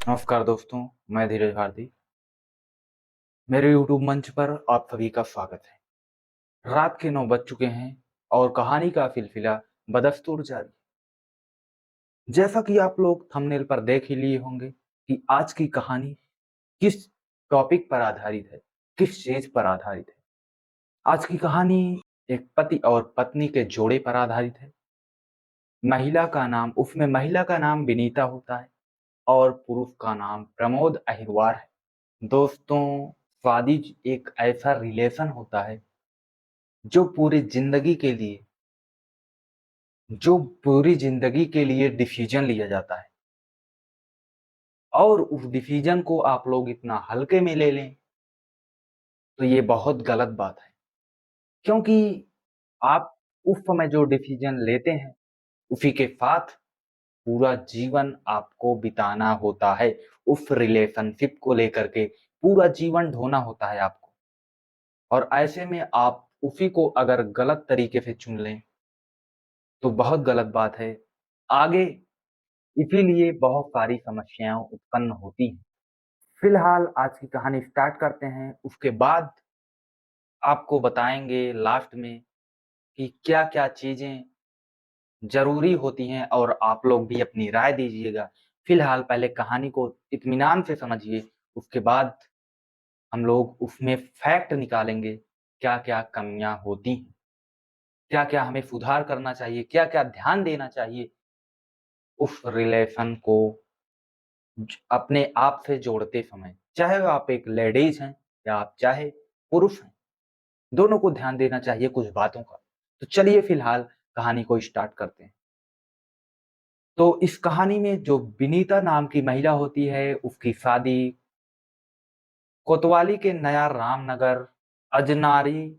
नमस्कार दोस्तों, मैं धीरज भारती। मेरे YouTube मंच पर आप सभी का स्वागत है। रात के 9 बज चुके हैं और कहानी का सिलसिला बदस्तूर जारी। जैसा कि आप लोग थंबनेल पर देख ही लिए होंगे कि आज की कहानी किस टॉपिक पर आधारित है, किस चीज पर आधारित है। आज की कहानी एक पति और पत्नी के जोड़े पर आधारित है। उसमें महिला का नाम विनीता होता है और पुरुष का नाम प्रमोद अहिरवार है। दोस्तों, शादी एक ऐसा रिलेशन होता है जो पूरी जिंदगी के लिए जो पूरी जिंदगी के लिए डिसीजन लिया जाता है और उस डिसीजन को आप लोग इतना हल्के में ले लें तो ये बहुत गलत बात है। क्योंकि आप उस समय जो डिसीजन लेते हैं उसी के साथ पूरा जीवन आपको बिताना होता है। उस रिलेशनशिप को लेकर के पूरा जीवन ढोना होता है आपको, और ऐसे में आप उसी को अगर गलत तरीके से चुन लें तो बहुत गलत बात है। आगे इसीलिए बहुत सारी समस्याएं उत्पन्न होती हैं। फिलहाल आज की कहानी स्टार्ट करते हैं, उसके बाद आपको बताएंगे लास्ट में कि क्या-क्या चीजें जरूरी होती हैं और आप लोग भी अपनी राय दीजिएगा। फिलहाल पहले कहानी को इत्मीनान से समझिए, उसके बाद हम लोग उसमें फैक्ट निकालेंगे, क्या-क्या कमियां होती हैं, क्या-क्या हमें सुधार करना चाहिए, क्या-क्या ध्यान देना चाहिए उस रिलेशन को अपने आप से जोड़ते समय। चाहे आप एक लेडीज हैं या आप चाहे पुरुष हैं, दोनों को ध्यान देना चाहिए कुछ बातों का। तो चलिए फिलहाल कहानी को स्टार्ट करते हैं। तो इस कहानी में जो विनीता नाम की महिला होती है, उसकी शादी कोतवाली के नया रामनगर अजनारी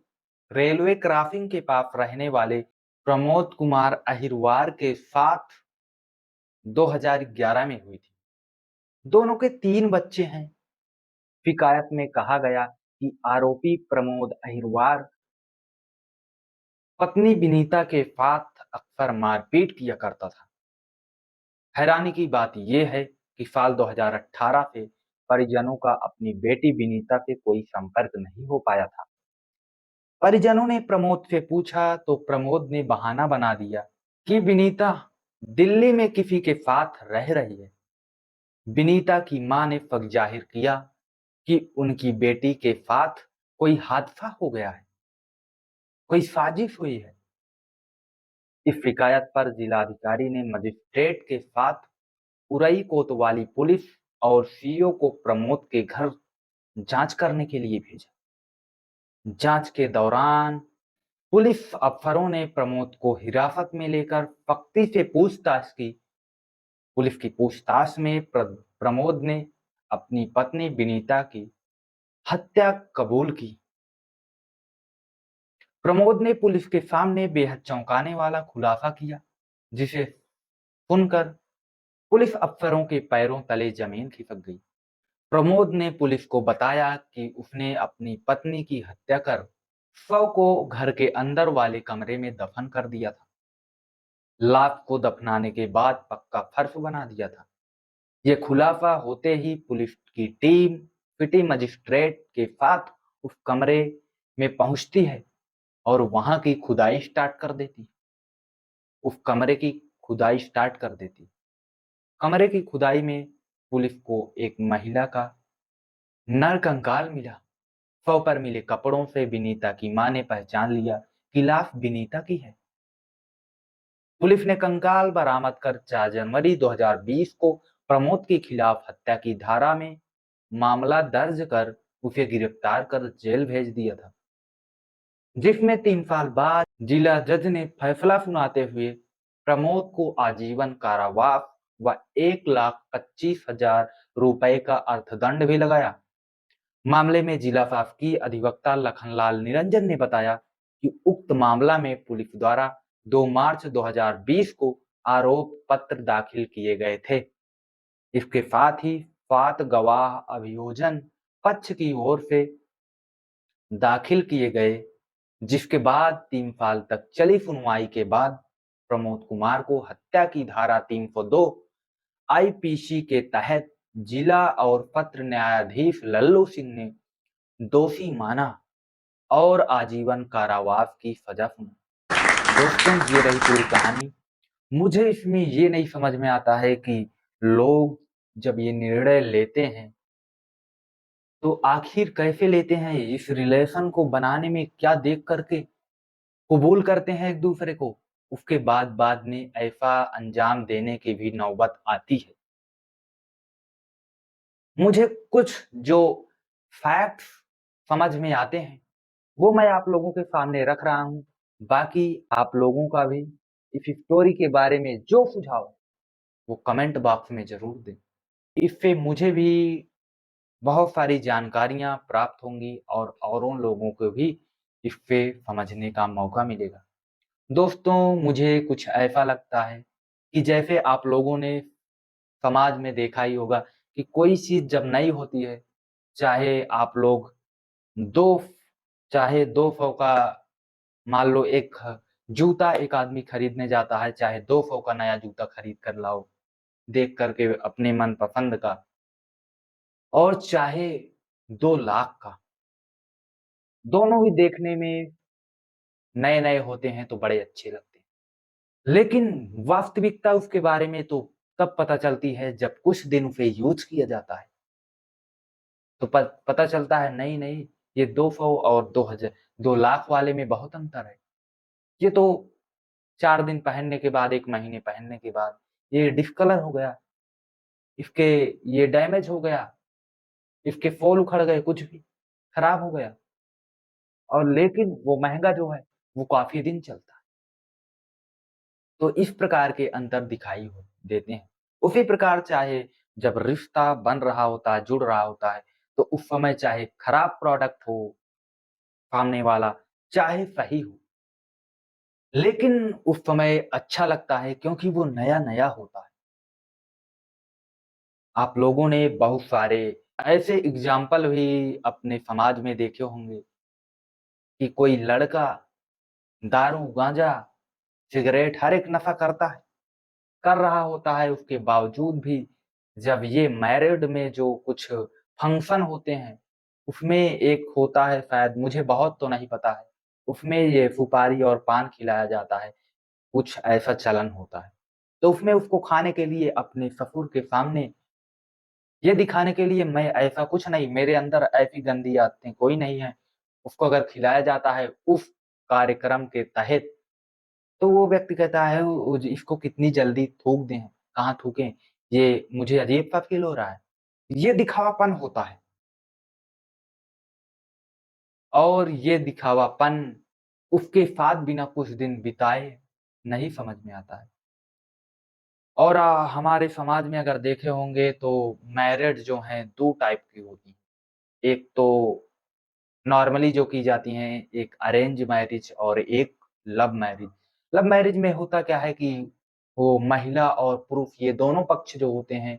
रेलवे क्रॉसिंग के पास रहने वाले प्रमोद कुमार अहिरवार के साथ 2011 में हुई थी। दोनों के 3 बच्चे हैं। शिकायत में कहा गया कि आरोपी प्रमोद अहिरवार पत्नी विनीता के साथ अक्सर मारपीट किया करता था। हैरानी की बात यह है कि साल 2018 से परिजनों का अपनी बेटी विनीता से कोई संपर्क नहीं हो पाया था। परिजनों ने प्रमोद से पूछा तो प्रमोद ने बहाना बना दिया कि विनीता दिल्ली में किसी के साथ रह रही है। विनीता की मां ने शक जाहिर किया कि उनकी बेटी के साथ कोई हादसा हो गया है, कोई साजिश हुई है। इस शिकायत पर जिलाधिकारी ने मजिस्ट्रेट के साथ उरई कोतवाली पुलिस और सीओ को प्रमोद के घर जांच करने के लिए भेजा। जांच के दौरान पुलिस अफसरों ने प्रमोद को हिरासत में लेकर सख्ती से पूछताछ की। पुलिस की पूछताछ में प्रमोद ने अपनी पत्नी विनीता की हत्या कबूल की। प्रमोद ने पुलिस के सामने बेहद चौंकाने वाला खुलासा किया, जिसे सुनकर पुलिस अफसरों के पैरों तले जमीन खिसक गई। प्रमोद ने पुलिस को बताया कि उसने अपनी पत्नी की हत्या कर शव को घर के अंदर वाले कमरे में दफन कर दिया था। लाश को दफनाने के बाद पक्का फर्श बना दिया था। यह खुलासा होते ही पुलिस की टीम सिटी मजिस्ट्रेट के साथ उस कमरे में पहुंचती है और वहां की खुदाई स्टार्ट कर देती। उस कमरे की खुदाई स्टार्ट कर देती। कमरे की खुदाई में पुलिस को एक महिला का नरकंकाल मिला। शव पर मिले कपड़ों से विनीता की मां ने पहचान लिया कि लाश विनीता की है। पुलिस ने कंकाल बरामद कर 4 जनवरी 2020 को प्रमोद के खिलाफ हत्या की धारा में मामला दर्ज कर उसे गिरफ्तार कर जेल भेज दिया था, जिसमें 3 साल बाद जिला जज ने फैसला सुनाते हुए प्रमोद को आजीवन कारावास व 1,25,000 रुपए का अर्थदंड भी लगाया। मामले में जिला शासकीय अधिवक्ता लखनलाल निरंजन ने बताया कि उक्त मामला में पुलिस द्वारा 2 मार्च 2020 को आरोप पत्र दाखिल किए गए थे। इसके साथ ही 7 गवाह अभियोजन पक्ष की ओर से दाखिल किए गए, जिसके बाद 3 साल तक चली सुनवाई के बाद प्रमोद कुमार को हत्या की धारा 302 आईपीसी के तहत जिला और पत्र न्यायाधीश लल्लू सिंह ने दोषी माना और आजीवन कारावास की सजा सुनाई। दोस्तों, ये रही पूरी कहानी। मुझे इसमें ये नहीं समझ में आता है कि लोग जब ये निर्णय लेते हैं तो आखिर कैसे लेते हैं? इस रिलेशन को बनाने में क्या देख करके कबूल करते हैं एक दूसरे को, उसके बाद में ऐसा अंजाम देने की भी नौबत आती है। मुझे कुछ जो फैक्ट्स समझ में आते हैं वो मैं आप लोगों के सामने रख रहा हूँ। बाकी आप लोगों का भी इस स्टोरी के बारे में जो सुझाव है वो कमेंट बॉक्स में ज़रूर दें। इससे मुझे भी बहुत सारी जानकारियाँ प्राप्त होंगी और औरों लोगों को भी इससे समझने का मौका मिलेगा। दोस्तों, मुझे कुछ ऐसा लगता है कि जैसे आप लोगों ने समाज में देखा ही होगा कि कोई चीज़ जब नई होती है, चाहे आप लोग 2 चाहे 200 का मान लो एक जूता एक आदमी खरीदने जाता है, चाहे 200 का नया जूता खरीद कर लाओ, देख कर के अपने मनपसंद का, और चाहे 2 लाख का, दोनों ही देखने में नए-नए होते हैं तो बड़े अच्छे लगते हैं। लेकिन वास्तविकता उसके बारे में तो तब पता चलती है जब कुछ दिन उसे यूज़ किया जाता है। तो पता चलता है नहीं, ये 200 और 2 लाख वाले में बहुत अंतर है। ये तो 4 दिन पहनने के बाद, 1 महीने पहनने के बाद ये डिस्कलर हो गया, इसके ये डैमेज हो गया, इसके फॉल उखड़ गए, कुछ भी खराब हो गया, और लेकिन वो महँगा जो है, वो काफ़ी दिन चलता है। तो इस प्रकार के अंतर दिखाई हो देते हैं। उसी प्रकार चाहे जब रिश्ता बन रहा होता है, जुड़ रहा होता है, तो उस समय चाहे खराब प्रोडक्ट हो सामने वाला, चाहे सही हो, लेकिन उस समय अच्छा लगता है क्योंकि वो नया-नया होता है। आप लोगों ने बहुत सारे ऐसे एग्ज़ाम्पल भी अपने समाज में देखे होंगे कि कोई लड़का दारू, गाँजा, सिगरेट हर एक नशा करता है, कर रहा होता है, उसके बावजूद भी जब ये मैरिड में जो कुछ फंक्शन होते हैं, उसमें एक होता है, शायद मुझे बहुत तो नहीं पता है, उसमें ये सुपारी और पान खिलाया जाता है, कुछ ऐसा चलन होता है। तो उसमें उसको खाने के लिए अपने ससुर के सामने ये दिखाने के लिए मैं ऐसा कुछ नहीं, मेरे अंदर ऐसी गंदी आदतें कोई नहीं है, उसको अगर खिलाया जाता है उस कार्यक्रम के तहत, तो वो व्यक्ति कहता है वो इसको कितनी जल्दी थूक दें, कहाँ थूकें? ये मुझे अजीब-सा फ़ील हो रहा है। ये दिखावापन होता है और ये दिखावापन उसके साथ बिना कुछ दिन बिताए नहीं समझ में आता है। और हमारे समाज में अगर देखे होंगे तो मैरिड जो हैं 2 टाइप की होती हैं। एक तो नॉर्मली जो की जाती हैं, एक अरेंज मैरिज और एक लव मैरिज। लव मैरिज में होता क्या है कि वो महिला और पुरुष ये दोनों पक्ष जो होते हैं,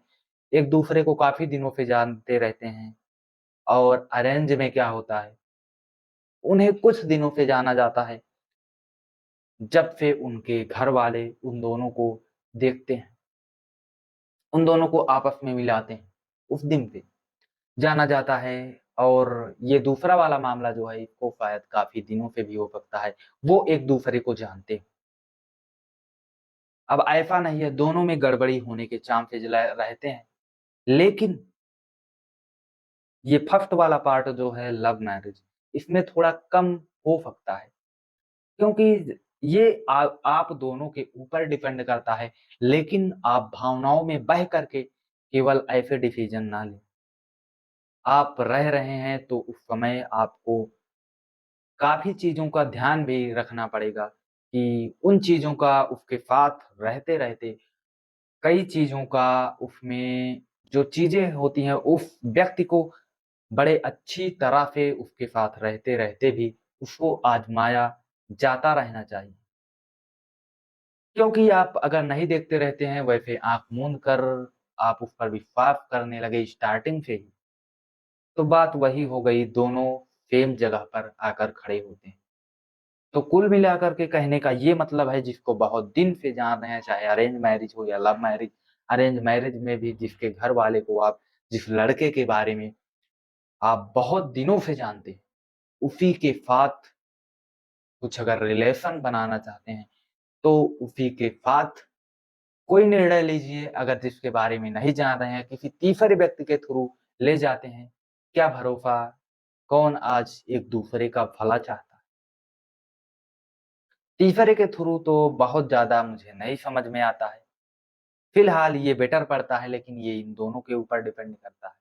एक-दूसरे को काफ़ी दिनों से जानते रहते हैं, और अरेंज में क्या होता है, उन्हें कुछ दिनों से जाना जाता है, जब से उनके घर वाले उन दोनों को देखते हैं, उन दोनों को आपस में मिलाते हैं, उस दिन से जाना जाता है। और ये दूसरा वाला मामला जो है, इसको शायद काफ़ी दिनों से भी हो सकता है, वो एक-दूसरे को जानते हैं। अब ऐसा नहीं है, दोनों में गड़बड़ी होने के चांसेज़ ल रहते हैं, लेकिन ये फर्स्ट वाला पार्ट जो है लव मैरिज, इसमें थोड़ा कम हो सकता है, क्योंकि ये आप दोनों के ऊपर डिपेंड करता है, लेकिन आप भावनाओं में बह करके केवल ऐसे डिसीज़न ना लें। आप रह रहे हैं तो उस समय आपको काफ़ी चीज़ों का ध्यान भी रखना पड़ेगा कि उन चीज़ों का उसके साथ रहते-रहते कई चीज़ों का उसमें जो चीज़ें होती हैं, उस व्यक्ति को बड़े अच्छी तरह से उसके साथ रहते-रहते भी उसको आज़माया जाता रहना चाहिए। क्योंकि आप अगर नहीं देखते रहते हैं, वैसे आँख मूंद कर आप उस पर विश्वास करने लगे स्टार्टिंग से ही, तो बात वही हो गई, दोनों सेम जगह पर आकर खड़े होते हैं। तो कुल मिलाकर के कहने का ये मतलब है, जिसको बहुत दिन से जान रहे हैं, चाहे अरेंज मैरिज हो या लव मैरिज, अरेंज मैरिज में भी जिसके घर वाले को आप जिस लड़के के बारे में आप बहुत दिनों से जानते हैं, उसी के साथ कुछ अगर रिलेशन बनाना चाहते हैं, तो उसी के साथ कोई निर्णय लीजिए। अगर जिसके बारे में नहीं जान रहे हैं, किसी तीसरे व्यक्ति के थ्रू ले जाते हैं, क्या भरोसा कौन आज एक-दूसरे का भला चाहता है। तीसरे के थ्रू तो बहुत ज़्यादा मुझे नहीं समझ में आता है। फिलहाल ये बेटर पड़ता है, लेकिन ये इन दोनों के ऊपर डिपेंड करता है।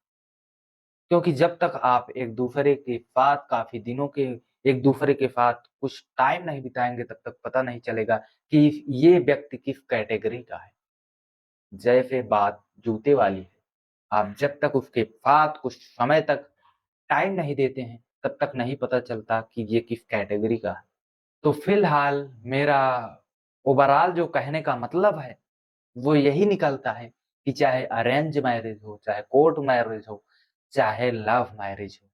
क्योंकि जब तक आप एक-दूसरे के साथ काफ़ी दिनों के एक-दूसरे के साथ कुछ टाइम नहीं बिताएँगे, तब तक पता नहीं चलेगा कि ये व्यक्ति किस कैटेगरी का है। जैसे बात जूते वाली है, आप जब तक उसके साथ कुछ समय तक टाइम नहीं देते हैं, तब तक नहीं पता चलता कि ये किस कैटेगरी का है। तो फिलहाल मेरा ओवरऑल जो कहने का मतलब है, वो यही निकलता है कि चाहे अरेंज मैरिज हो, चाहे कोर्ट मैरिज हो, चाहे लव मैरिज हो,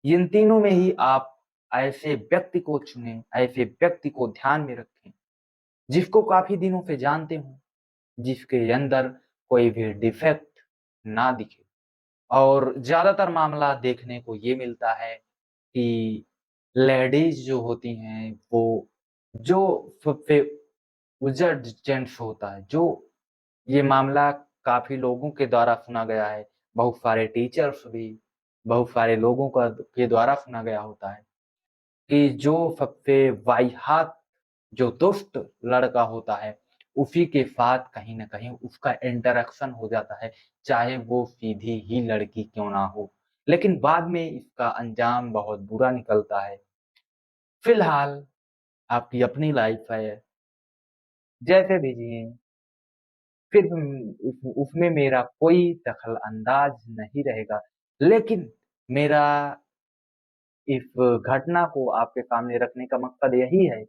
इन तीनों में ही आप ऐसे व्यक्ति को चुनें, ऐसे व्यक्ति को ध्यान में रखें, जिसको काफ़ी दिनों से जानते हों, जिसके अंदर कोई भी डिफेक्ट ना दिखे। और ज़्यादातर मामला देखने को ये मिलता है कि लेडीज़ जो होती हैं, वो जो सबसे उजड़ जेंट्स होता है, जो ये मामला काफ़ी लोगों के द्वारा सुना गया है, बहुत सारे टीचर्स भी, बहुत सारे लोगों का के द्वारा सुना गया होता है कि जो सबसे वाहियात जो दुष्ट लड़का होता है, उसी के साथ कहीं न कहीं उसका इंटरेक्शन हो जाता है, चाहे वो सीधी ही लड़की क्यों ना हो। लेकिन बाद में इसका अंजाम बहुत बुरा निकलता है। फिलहाल आपकी अपनी लाइफ़ है, जैसे भी जिएँ, फिर उसमें मेरा कोई दखल-अंदाज़ नहीं रहेगा। लेकिन मेरा इस घटना को आपके सामने रखने का मकसद यही है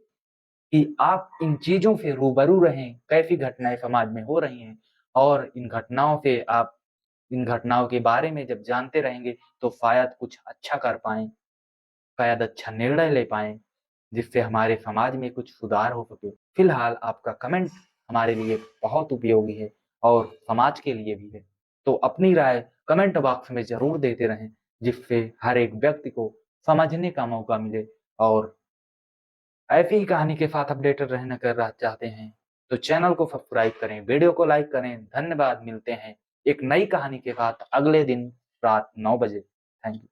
कि आप इन चीज़ों से रूबरू रहें, कैसी घटनाएँ समाज में हो रही हैं और इन घटनाओं से आप इन घटनाओं के बारे में जब जानते रहेंगे, तो शायद कुछ अच्छा कर पाएँ, शायद अच्छा निर्णय ले पाएँ, जिससे हमारे समाज में कुछ सुधार हो सके। फिलहाल आपका कमेंट हमारे लिए बहुत उपयोगी है और समाज के लिए भी है। तो अपनी राय कमेंट बॉक्स में ज़रूर देते रहें, जिससे हर एक व्यक्ति को समझने का मौका मिले और ऐसी ही कहानी के साथ अपडेटेड रहना कर चाहते हैं, तो चैनल को सब्सक्राइब करें, वीडियो को लाइक करें। धन्यवाद, मिलते हैं एक नई कहानी के साथ अगले दिन रात 9 बजे। Thank you.